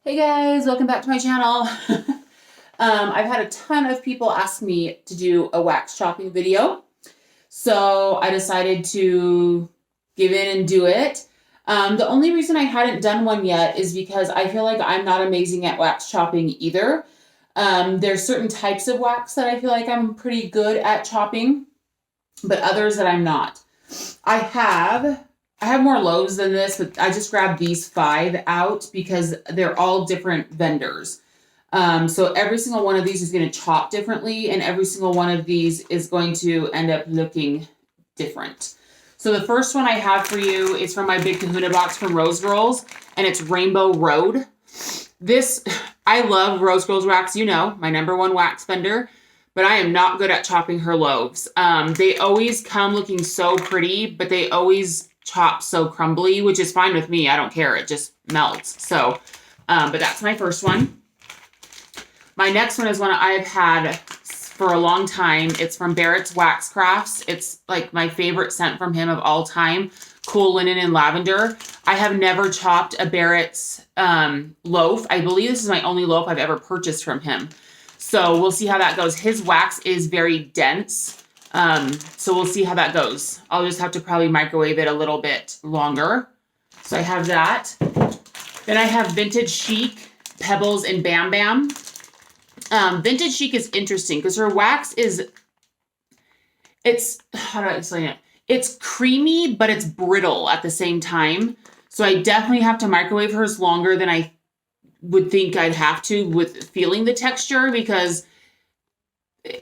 Hey guys, welcome back to my channel. I've had a ton of people ask me to do a wax chopping video, so I decided to give in and do it. The only reason I hadn't done one yet is because I feel like I'm not amazing at wax chopping either. There's certain types of wax that I feel like I'm pretty good at chopping, but others that I'm not. I have more loaves than this, but I just grabbed these 5 out because they're all different vendors. So every single one of these is going to chop differently, and every single one of these is going to end up looking different. So the first one I have for you is from my Big Kahuna box from Rose Girls, and it's Rainbow Road. I love Rose Girls wax, you know, my #1 wax vendor, but I am not good at chopping her loaves. They always come looking so pretty, but they always chop so crumbly, which is fine with me. I don't care. It just melts. So, but that's my first one. My next one is one I've had for a long time. It's from Barrett's Wax Crafts. It's like my favorite scent from him of all time. Cool Linen and Lavender. I have never chopped a Barrett's loaf. I believe this is my only loaf I've ever purchased from him. So we'll see how that goes. His wax is very dense. So we'll see how that goes. I'll just have to probably microwave it a little bit longer. So I have that. Then I have Vintage Chic, Pebbles, and Bam Bam. Vintage Chic is interesting because her wax how do I explain it? It's creamy, but it's brittle at the same time. So I definitely have to microwave hers longer than I would think I'd have to with feeling the texture, because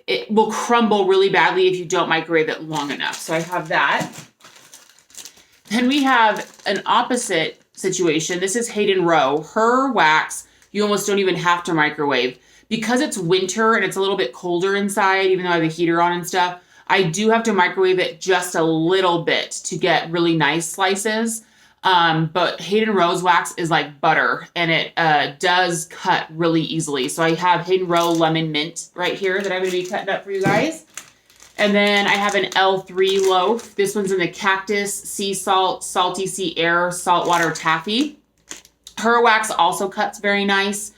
it will crumble really badly if you don't microwave it long enough. So I have that. Then we have an opposite situation. This is Hayden Row. Her wax, you almost don't even have to microwave. Because it's winter and it's a little bit colder inside, even though I have a heater on and stuff, I do have to microwave it just a little bit to get really nice slices. But Hayden Row's wax is like butter, and it does cut really easily. So I have Hayden Row Lemon Mint right here that I'm going to be cutting up for you guys. And then I have an L3 loaf. This one's in the Cactus, Sea Salt, Salty Sea Air, Saltwater Taffy. Her wax also cuts very nice.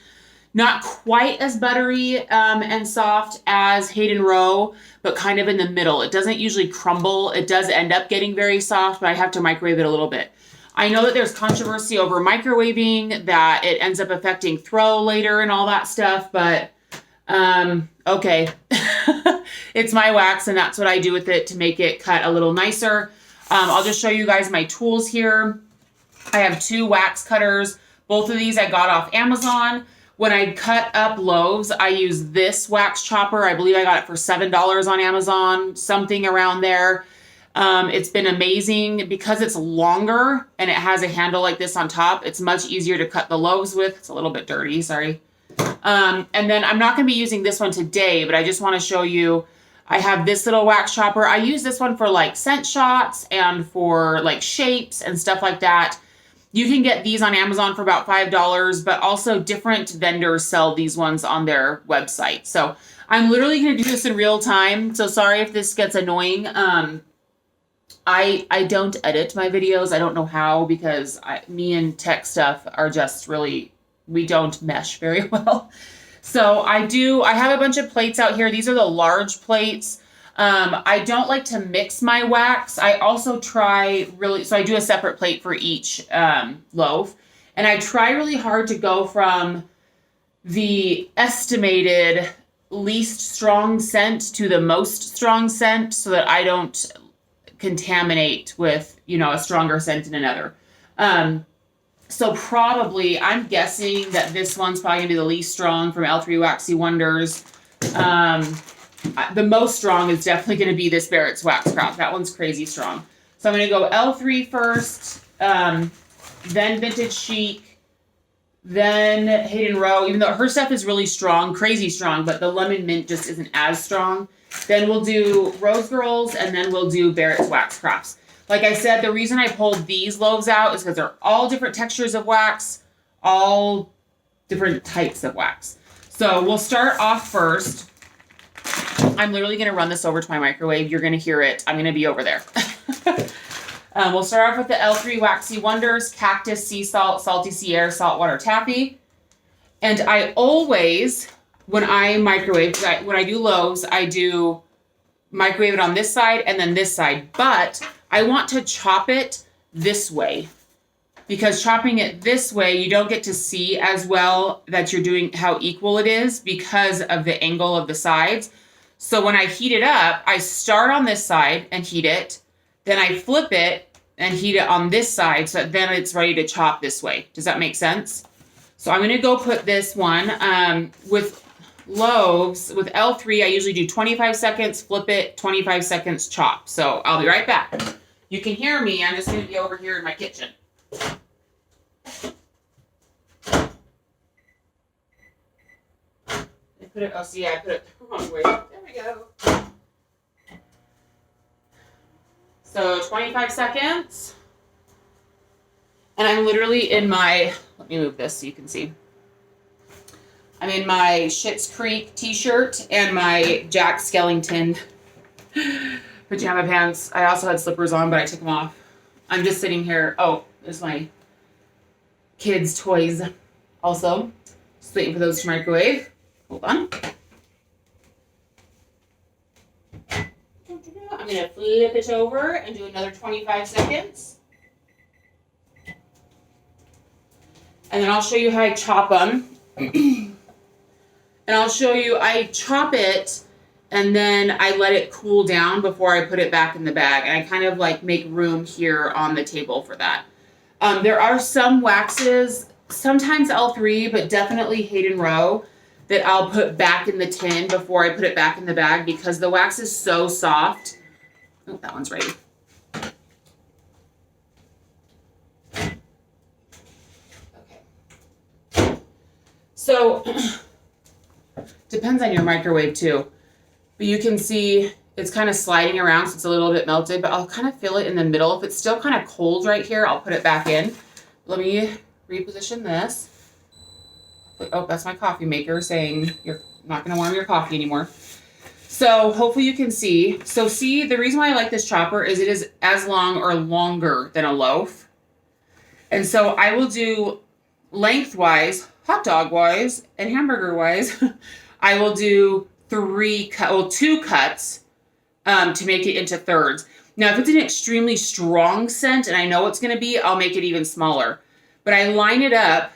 Not quite as buttery and soft as Hayden Row, but kind of in the middle. It doesn't usually crumble. It does end up getting very soft, but I have to microwave it a little bit. I know that there's controversy over microwaving, that it ends up affecting throw later and all that stuff, but okay. It's my wax, and that's what I do with it to make it cut a little nicer. I'll just show you guys my tools here. I have 2 wax cutters. Both of these I got off Amazon. When I cut up loaves, I use this wax chopper. I believe I got it for $7 on Amazon, something around there. It's been amazing because it's longer and it has a handle like this on top. It's much easier to cut the loaves with. It's a little bit dirty, sorry. And then I'm not going to be using this one today, but I just want to show you, I have this little wax chopper. I use this one for like scent shots and for like shapes and stuff like that. You can get these on Amazon for about $5, but also different vendors sell these ones on their website. So I'm literally going to do this in real time. So sorry if this gets annoying. I don't edit my videos. I don't know how, because me and tech stuff are just really, we don't mesh very well. So I have a bunch of plates out here. These are the large plates. I don't like to mix my wax. I also so I do a separate plate for each loaf. And I try really hard to go from the estimated least strong scent to the most strong scent so that I don't contaminate with, a stronger scent in another. So probably, I'm guessing that this one's probably gonna be the least strong from L3 Waxy Wonders. The most strong is definitely going to be this Barrett's Wax Craft. That one's crazy strong. So I'm going to go L3 first, then Vintage Chic, then Hayden Row, even though her stuff is really strong, crazy strong, but the Lemon Mint just isn't as strong. Then we'll do Rose Girls, and then we'll do Barrett's Wax Crafts. Like I said, the reason I pulled these loaves out is because they're all different textures of wax, all different types of wax. So we'll start off first. I'm literally going to run this over to my microwave. You're going to hear it. I'm going to be over there. We'll start off with the L3 Waxy Wonders, Cactus, Sea Salt, Salty Sea Air, Saltwater Taffy. And I always, when I microwave, when I do loaves, I do microwave it on this side and then this side. But I want to chop it this way, because chopping it this way, you don't get to see as well that you're doing how equal it is because of the angle of the sides. So when I heat it up, I start on this side and heat it. Then I flip it and heat it on this side, so then it's ready to chop this way. Does that make sense? So I'm going to go put this one with loaves. With L3, I usually do 25 seconds, flip it, 25 seconds, chop. So I'll be right back. You can hear me. I'm just going to be over here in my kitchen. Oh, see, I put it the wrong way. There we go. So 25 seconds. And I'm literally in my, let me move this so you can see. I'm in my Schitt's Creek t-shirt and my Jack Skellington pajama pants. I also had slippers on, but I took them off. I'm just sitting here. Oh, there's my kids' toys also. Just waiting for those to microwave. Hold on. I'm going to flip it over and do another 25 seconds. And then I'll show you how I chop them. And I'll show you, I chop it and then I let it cool down before I put it back in the bag. And I kind of like make room here on the table for that. There are some waxes, sometimes L3, but definitely Hayden Row, that I'll put back in the tin before I put it back in the bag because the wax is so soft. Oh, that one's ready. Okay. So, depends on your microwave too. But you can see it's kind of sliding around so it's a little bit melted, but I'll kind of feel it in the middle. If it's still kind of cold right here, I'll put it back in. Let me reposition this. Oh, that's my coffee maker saying you're not going to warm your coffee anymore. So hopefully you can see. So see, the reason why I like this chopper is it is as long or longer than a loaf. And so I will do lengthwise, hot dog wise, and hamburger wise. I will do two cuts to make it into thirds. Now, if it's an extremely strong scent and I know it's going to be, I'll make it even smaller. But I line it up.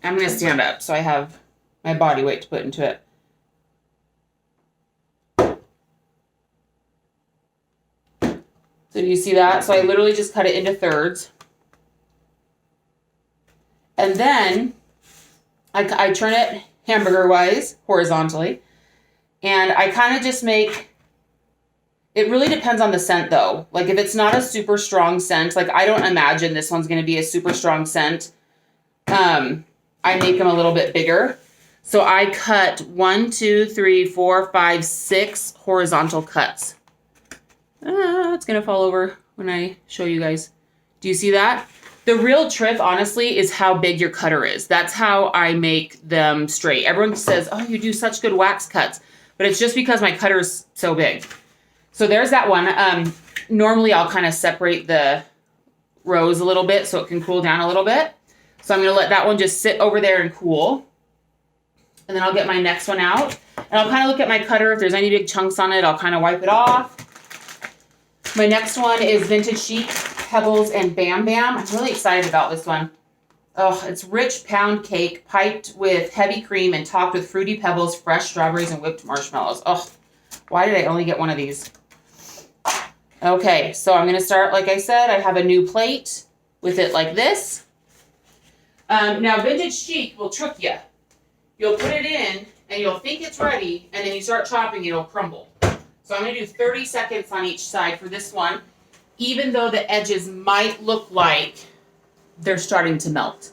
I'm going to stand up so I have my body weight to put into it. So do you see that? So I literally just cut it into thirds. And then I turn it hamburger-wise, horizontally. And I kind of just make, it really depends on the scent though. Like if it's not a super strong scent, like I don't imagine this one's going to be a super strong scent. I make them a little bit bigger. So I cut 1, 2, 3, 4, 5, 6 horizontal cuts. It's going to fall over when I show you guys. Do you see that? The real trick, honestly, is how big your cutter is. That's how I make them straight. Everyone says, oh, you do such good wax cuts. But it's just because my cutter is so big. So there's that one. Normally, I'll kind of separate the rows a little bit so it can cool down a little bit. So I'm going to let that one just sit over there and cool. And then I'll get my next one out. And I'll kind of look at my cutter. If there's any big chunks on it, I'll kind of wipe it off. My next one is Vintage Chic, Pebbles, and Bam Bam. I'm really excited about this one. Oh, it's rich pound cake piped with heavy cream and topped with fruity pebbles, fresh strawberries, and whipped marshmallows. Oh, why did I only get one of these? Okay, so I'm going to start, like I said, I have a new plate with it like this. Now, Vintage Chic will trick you. You'll put it in, and you'll think it's ready, and then you start chopping, it'll crumble. So I'm going to do 30 seconds on each side for this one, even though the edges might look like they're starting to melt.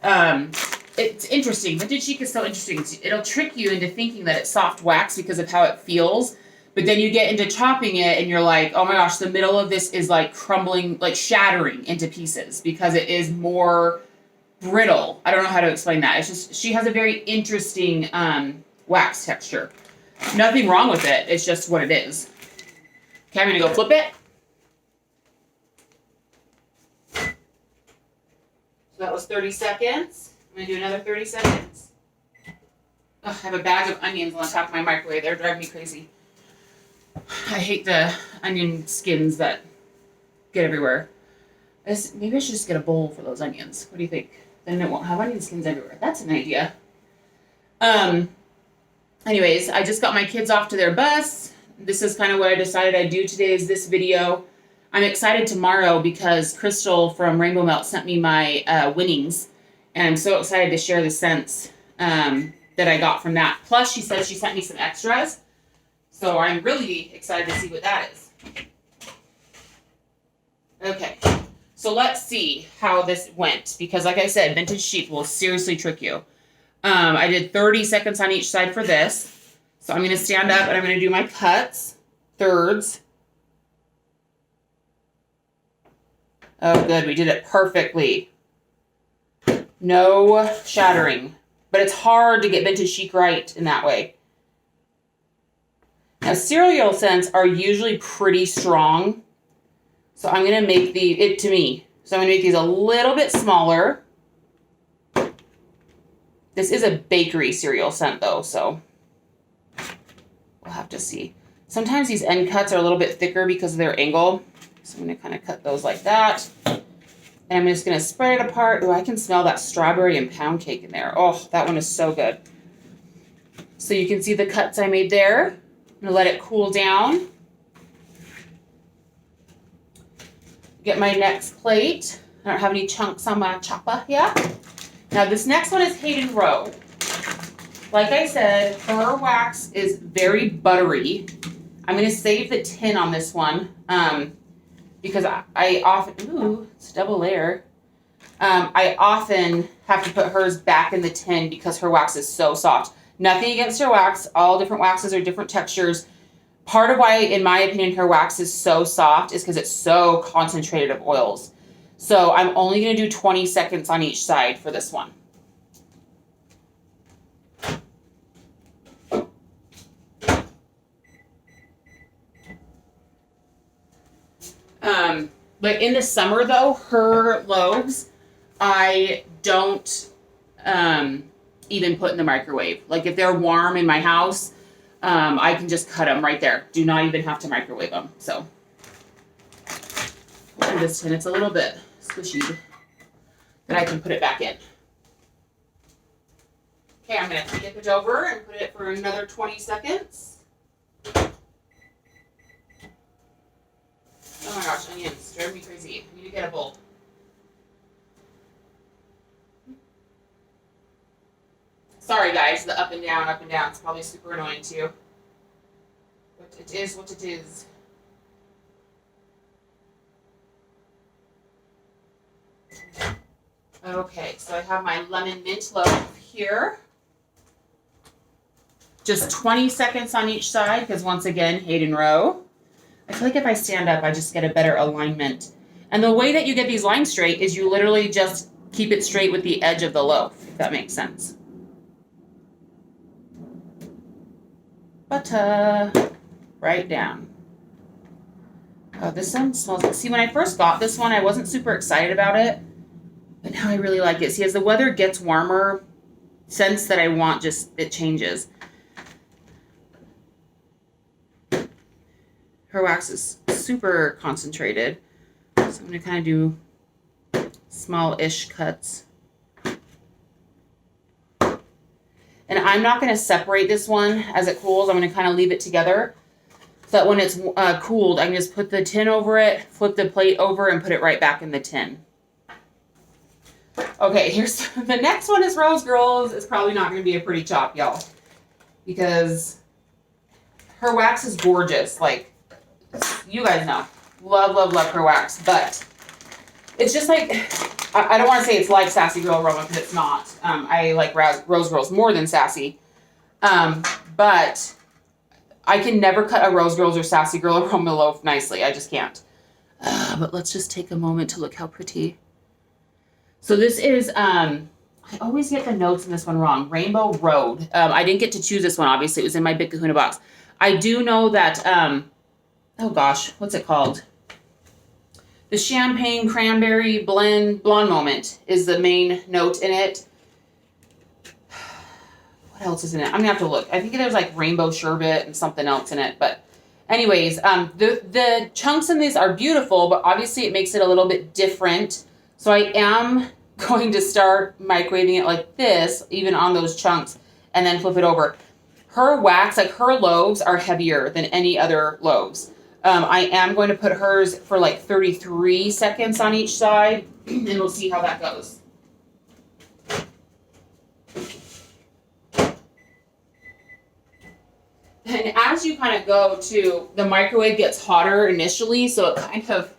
It's interesting. Vintage Chic is so interesting. It'll trick you into thinking that it's soft wax because of how it feels. But then you get into chopping it and you're like, oh my gosh, the middle of this is like crumbling, like shattering into pieces because it is more brittle. I don't know how to explain that. It's just, she has a very interesting wax texture. Nothing wrong with it. It's just what it is. Okay, I'm going to go flip it. So that was 30 seconds. I'm going to do another 30 seconds. Ugh, I have a bag of onions on the top of my microwave. They're driving me crazy. I hate the onion skins that get everywhere. Maybe I should just get a bowl for those onions. What do you think? Then it won't have onion skins everywhere. That's an idea. Anyways, I just got my kids off to their bus. This is kind of what I decided I'd do today is this video. I'm excited tomorrow because Crystal from Rainbow Melt sent me my winnings. And I'm so excited to share the scents that I got from that. Plus, she said she sent me some extras. So I'm really excited to see what that is. Okay, so let's see how this went. Because like I said, vintage chic will seriously trick you. I did 30 seconds on each side for this. So I'm going to stand up and I'm going to do my cuts, thirds. Oh, good. We did it perfectly. No shattering. But it's hard to get vintage chic right in that way. Now, cereal scents are usually pretty strong. So I'm going to make to me. So I'm going to make these a little bit smaller. This is a bakery cereal scent though, so we'll have to see. Sometimes these end cuts are a little bit thicker because of their angle. So I'm going to kind of cut those like that. And I'm just going to spread it apart. Oh, I can smell that strawberry and pound cake in there. Oh, that one is so good. So you can see the cuts I made there. I'm going to let it cool down. Get my next plate. I don't have any chunks on my chopper yet. Now this next one is Hayden Row. Like I said, her wax is very buttery. I'm going to save the tin on this one because I often, ooh, it's a double layer. I often have to put hers back in the tin because her wax is so soft. Nothing against her wax. All different waxes are different textures. Part of why, in my opinion, her wax is so soft is because it's so concentrated of oils. So I'm only going to do 20 seconds on each side for this one. But in the summer, though, her loaves, I don't even put in the microwave. Like if they're warm in my house, I can just cut them right there. Do not even have to microwave them. So this tin, it's a little bit squishy, then I can put it back in. Okay, I'm going to flip it over and put it for another 20 seconds. Oh my gosh, onions drive me crazy. I need to get a bowl. Sorry guys, the up and down, it's probably super annoying to you. But it is what it is. Okay, so I have my lemon mint loaf here. Just 20 seconds on each side, because once again, Hayden Row. I feel like if I stand up, I just get a better alignment. And the way that you get these lines straight is you literally just keep it straight with the edge of the loaf, if that makes sense. Butter, right down. Oh, this one smells good. See, when I first got this one, I wasn't super excited about it. But now I really like it. See, as the weather gets warmer, scents that I want just, it changes. Her wax is super concentrated. So I'm going to kind of do small-ish cuts. And I'm not going to separate this one as it cools. I'm going to kind of leave it together so that when it's cooled, I can just put the tin over it, flip the plate over, and put it right back in the tin. Okay, here's the next one is Rose Girls. It's probably not going to be a pretty chop, y'all, because her wax is gorgeous. Like, you guys know, love, love, love her wax, but it's just like, I don't want to say it's like Sassy Girl Aroma because it's not. I like Rose Girls more than Sassy, but I can never cut a Rose Girls or Sassy Girl Aroma loaf nicely. I just can't. But let's just take a moment to look how pretty. So this is, I always get the notes in this one wrong. Rainbow Road. I didn't get to choose this one, obviously. It was in my Big Kahuna box. I do know that, oh gosh, what's it called? The Champagne Cranberry Blonde Moment is the main note in it. what else is in it? I'm gonna have to look. I think there's like rainbow sherbet and something else in it. But anyways, the chunks in these are beautiful, but obviously it makes it a little bit different. So I am going to start microwaving it like this, even on those chunks, and then flip it over. Her wax, like her loaves, are heavier than any other loaves. I am going to put hers for like 33 seconds on each side, and we'll see how that goes. And as you kind of go to, the microwave gets hotter initially, so it kind of,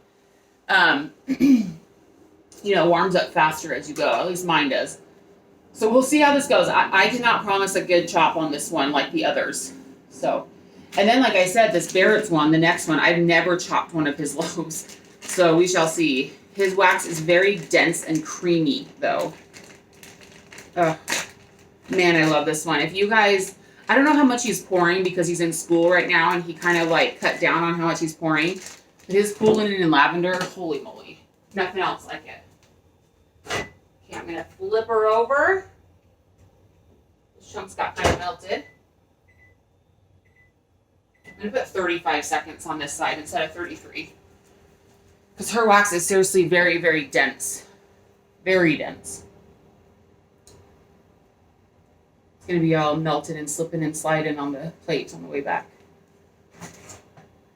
you know, warms up faster as you go. At least mine does. So we'll see how this goes. I cannot promise a good chop on this one like the others. So, and then like I said, this Barrett's one, the next one, I've never chopped one of his loaves. So we shall see. His wax is very dense and creamy though. Oh, man, I love this one. If you guys, I don't know how much he's pouring because he's in school right now and he kind of like cut down on how much he's pouring. But his cool linen and lavender, holy moly. Nothing else like it. Okay, I'm going to flip her over. The chunks got kind of melted. I'm going to put 35 seconds on this side instead of 33. Because her wax is seriously very, very dense. Very dense. It's going to be all melted and slipping and sliding on the plate on the way back.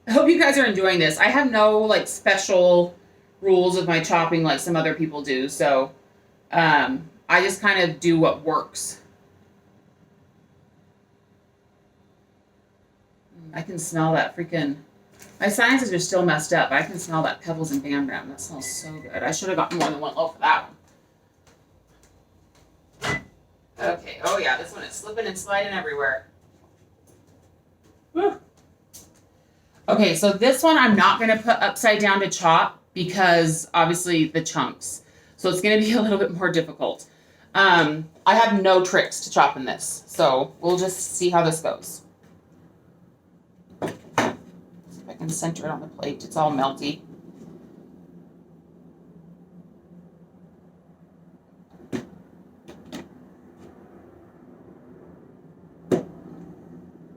I hope you guys are enjoying this. I have no like special rules with my chopping like some other people do. So I just kind of do what works. I can smell that freaking... My sinuses are still messed up. I can smell that Pebbles and Bam Bam. That smells so good. I should have gotten more than one loaf for that one. Okay. Oh, yeah. This one is slipping and sliding everywhere. Whew. Okay. So this one I'm not going to put upside down to chop because obviously the chunks. So it's going to be a little bit more difficult. I have no tricks to chop in this. So we'll just see how this goes. See if I can center it on the plate. It's all melty.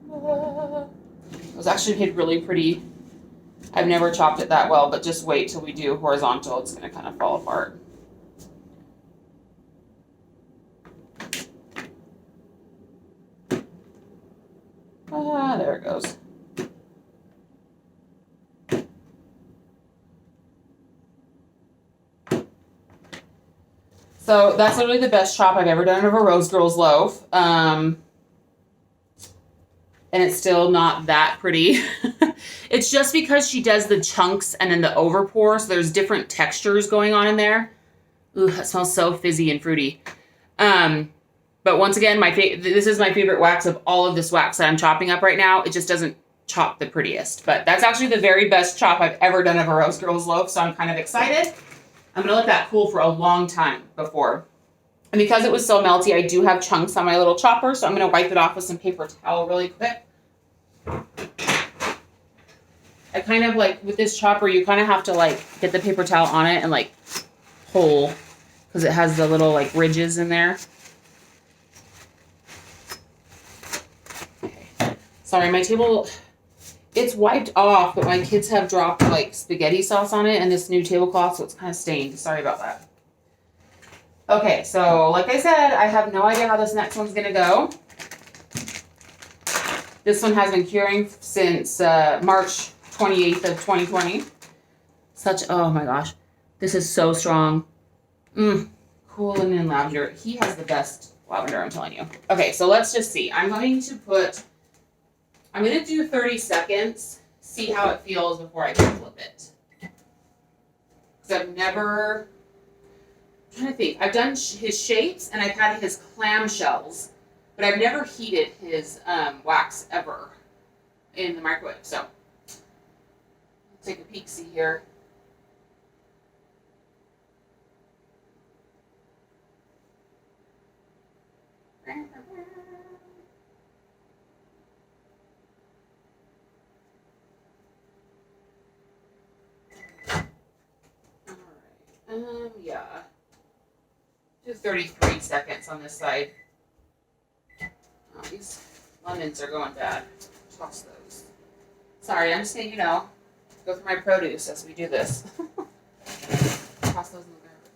It was actually made really pretty. I've never chopped it that well, but just wait till we do horizontal. It's going to kind of fall apart. There it goes. So that's literally the best chop I've ever done of a Rose Girls loaf. And it's still not that pretty. It's just because she does the chunks and then the overpour, so there's different textures going on in there. Ooh, that smells so fizzy and fruity. But once again, this is my favorite wax of all of this wax that I'm chopping up right now. It just doesn't chop the prettiest. But that's actually the very best chop I've ever done of a Rose Girls loaf, so I'm kind of excited. I'm going to let that cool for a long time before. And because it was so melty, I do have chunks on my little chopper, so I'm going to wipe it off with some paper towel really quick. I kind of like, with this chopper, you kind of have to like get the paper towel on it and like pull, because it has the little like ridges in there. Okay. Sorry, my table, it's wiped off, but my kids have dropped like spaghetti sauce on it and this new tablecloth, so it's kind of stained. Sorry about that. Okay, so like I said, I have no idea how this next one's going to go. This one has been curing since March 28th of 2020. Oh my gosh. This is so strong. Cool linen lavender. He has the best lavender, I'm telling you. Okay, so let's just see. I'm going to do 30 seconds, see how it feels before I can flip it. Because I'm trying to think. I've done his shapes and I've had his clamshells, but I've never heated his wax ever in the microwave. So, let's take a peek-see here. Alright, yeah. Do 33 seconds on this side. these lemons are going bad. Toss those. Sorry, I'm just saying, you know, go through my produce as we do this. Toss those in the garbage.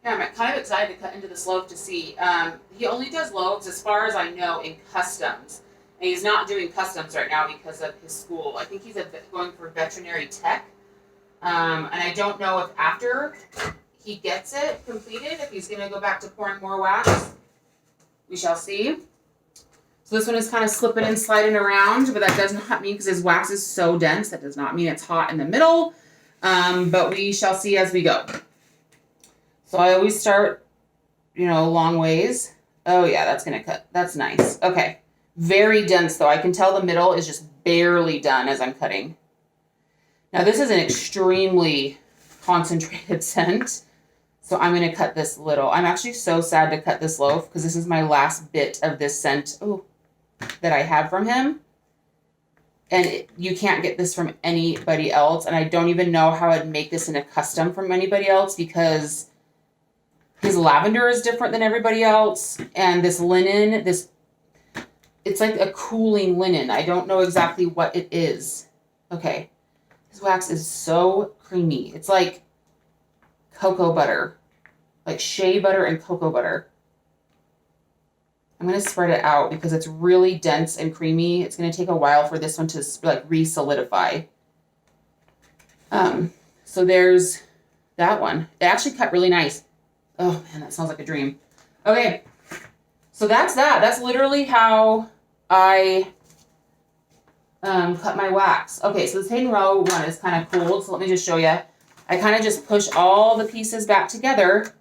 Yeah, I'm kind of excited to cut into this loaf to see. He only does loaves, as far as I know, in customs. And he's not doing customs right now because of his school. I think he's going for veterinary tech. And I don't know if after he gets it completed, if he's going to go back to pouring more wax. We shall see. So this one is kind of slipping and sliding around, but that does not mean, because his wax is so dense, that does not mean it's hot in the middle. But we shall see as we go. So I always start, you know, long ways. Oh yeah, that's going to cut. That's nice. Okay. Very dense though. I can tell the middle is just barely done as I'm cutting. Now this is an extremely concentrated scent. So I'm going to cut this little. I'm actually so sad to cut this loaf because this is my last bit of this scent that I have from him. And you can't get this from anybody else. And I don't even know how I'd make this in a custom from anybody else because his lavender is different than everybody else. And this linen, it's like a cooling linen. I don't know exactly what it is. Okay. His wax is so creamy. It's like cocoa butter. Like shea butter and cocoa butter. I'm going to spread it out because it's really dense and creamy. It's going to take a while for this one to like re-solidify. So there's that one. It actually cut really nice. Oh man, that sounds like a dream. Okay. So that's that. That's literally how I cut my wax. Okay, so this Hayden Row one is kind of cool. So let me just show you. I kind of just push all the pieces back together,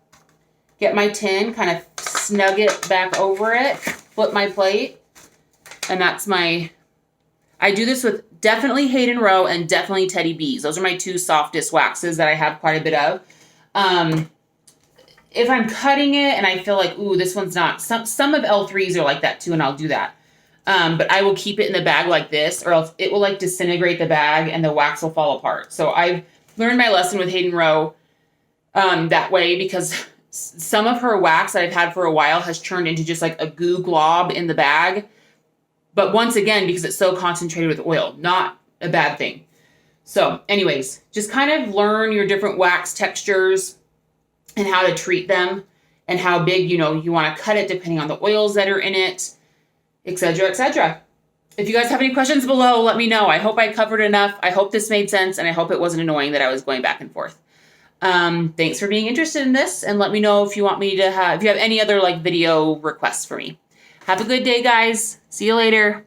get my tin, kind of snug it back over it, flip my plate, and that's my, I do this with definitely Hayden Row and definitely Teddy B's. Those are my two softest waxes that I have quite a bit of. If I'm cutting it and I feel like, ooh, this one's not, some of L3s are like that too, and I'll do that. But I will keep it in the bag like this, or else it will like disintegrate the bag and the wax will fall apart. So I've learned my lesson with Hayden Row that way, because some of her wax that I've had for a while has turned into just like a goo glob in the bag. But once again, because it's so concentrated with oil, not a bad thing. So anyways, just kind of learn your different wax textures and how to treat them and how big, you know, you want to cut it depending on the oils that are in it, etc., etc. If you guys have any questions below, let me know. I hope I covered enough. I hope this made sense, and I hope it wasn't annoying that I was going back and forth. Thanks for being interested in this, and let me know if you want me to have, if you have any other like video requests for me. Have a good day, guys. See you later.